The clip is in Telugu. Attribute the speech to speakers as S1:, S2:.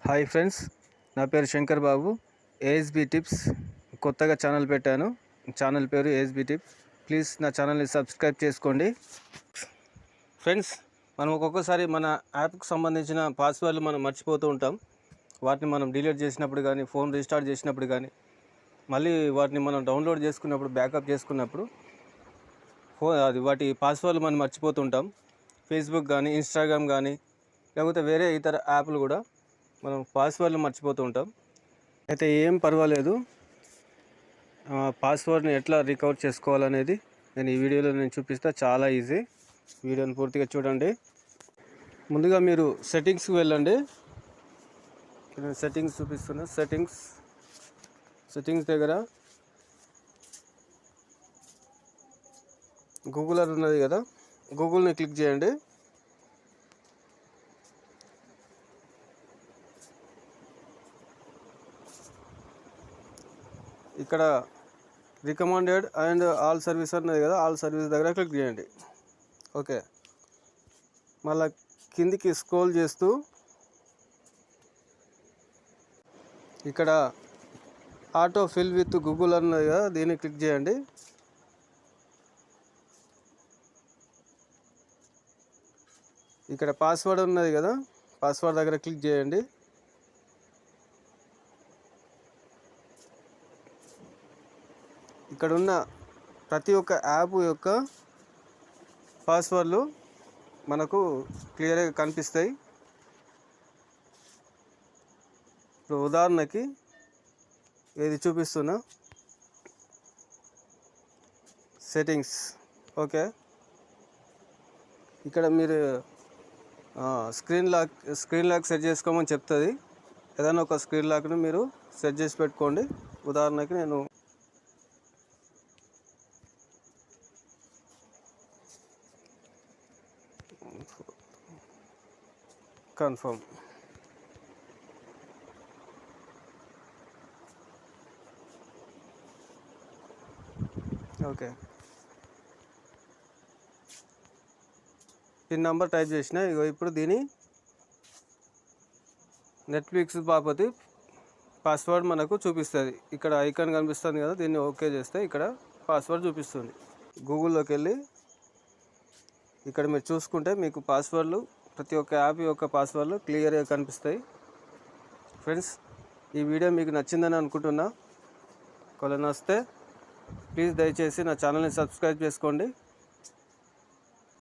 S1: హాయ్ ఫ్రెండ్స్, నా పేరు శంకర్ బాబు. ఏఎస్బి టిప్స్ కొత్తగా ఛానల్ పెట్టాను. ఛానల్ పేరు ఏఎస్బి టిప్స్. ప్లీజ్ నా ఛానల్ని సబ్స్క్రైబ్ చేసుకోండి. ఫ్రెండ్స్, మనం ఒక్కొక్కసారి మన యాప్కి సంబంధించిన పాస్వర్డ్లు మనం మర్చిపోతూ ఉంటాం. వాటిని మనం డిలీట్ చేసినప్పుడు కానీ, ఫోన్ రీస్టార్ట్ చేసినప్పుడు కానీ, మళ్ళీ వాటిని మనం డౌన్లోడ్ చేసుకున్నప్పుడు, బ్యాకప్ చేసుకున్నప్పుడు వాటి పాస్వర్డ్లు మనం మర్చిపోతుంటాం. ఫేస్బుక్ కానీ, ఇన్స్టాగ్రామ్ కానీ, లేకపోతే వేరే ఇతర యాప్లు కూడా మనం పాస్వర్డ్లు మర్చిపోతూ ఉంటాం. అయితే ఏం పర్వాలేదు, పాస్వర్డ్ని ఎట్లా రికవర్ చేసుకోవాలనేది నేను ఈ వీడియోలో చూపిస్తా. చాలా ఈజీ. వీడియోని పూర్తిగా చూడండి. ముందుగా మీరు సెట్టింగ్స్కి వెళ్ళండి. నేను సెట్టింగ్స్ చూపిస్తున్నా. సెట్టింగ్స్ దగ్గర గూగుల్ అని ఉన్నది కదా, గూగుల్ని క్లిక్ చేయండి. ఇక్కడ రికమెండెడ్ అండ్ ఆల్ సర్వీస్ ఉన్నది కదా, ఆల్ సర్వీస్ దగ్గర క్లిక్ చేయండి. ఓకే, మళ్ళీ కిందికి స్క్రోల్ చేస్తూ ఇక్కడ ఆటో ఫిల్ విత్ గూగుల్ అన్నది కదా, దీన్ని క్లిక్ చేయండి. ఇక్కడ పాస్వర్డ్ ఉన్నది కదా, పాస్వర్డ్ దగ్గర క్లిక్ చేయండి. ఇక్కడ ఉన్న ప్రతి ఒక్క యాప్ యొక్క పాస్వర్డ్లు మనకు క్లియర్గా కనిపిస్తాయి. ఇప్పుడు ఉదాహరణకి ఇది చూపిస్తున్నా, సెట్టింగ్స్. ఓకే, ఇక్కడ మీరు స్క్రీన్ లాక్ సెట్ చేసుకోమని చెప్తుంది. ఏదైనా ఒక స్క్రీన్ లాక్ని మీరు సెట్ చేసి పెట్టుకోండి. ఉదాహరణకి నేను confirm. Okay, pin number type చేసిన. ఇప్పుడు దీని నెట్ఫ్లిక్స్ బాపతి పాస్వర్డ్ మనకు చూపిస్తుంది. ఇక్కడ ఐకాన్ కనిపిస్తుంది కదా, దీన్ని ఓకే చేస్తే ఇక్కడ పాస్వర్డ్ చూపిస్తుంది. గూగుల్లోకి వెళ్ళి ఇక్కడ మీరు చూసుకుంటే మీకు పాస్వర్డ్లు, ప్రతి ఒక్క యాప్ యొక్క పాస్వర్డ్లు క్లియర్గా కనిపిస్తాయి. ఫ్రెండ్స్, ఈ వీడియో మీకు నచ్చిందని అనుకుంటున్నా. ఒకవేళ నచ్చితే ప్లీజ్ దయచేసి నా ఛానల్ని సబ్స్క్రైబ్ చేసుకోండి.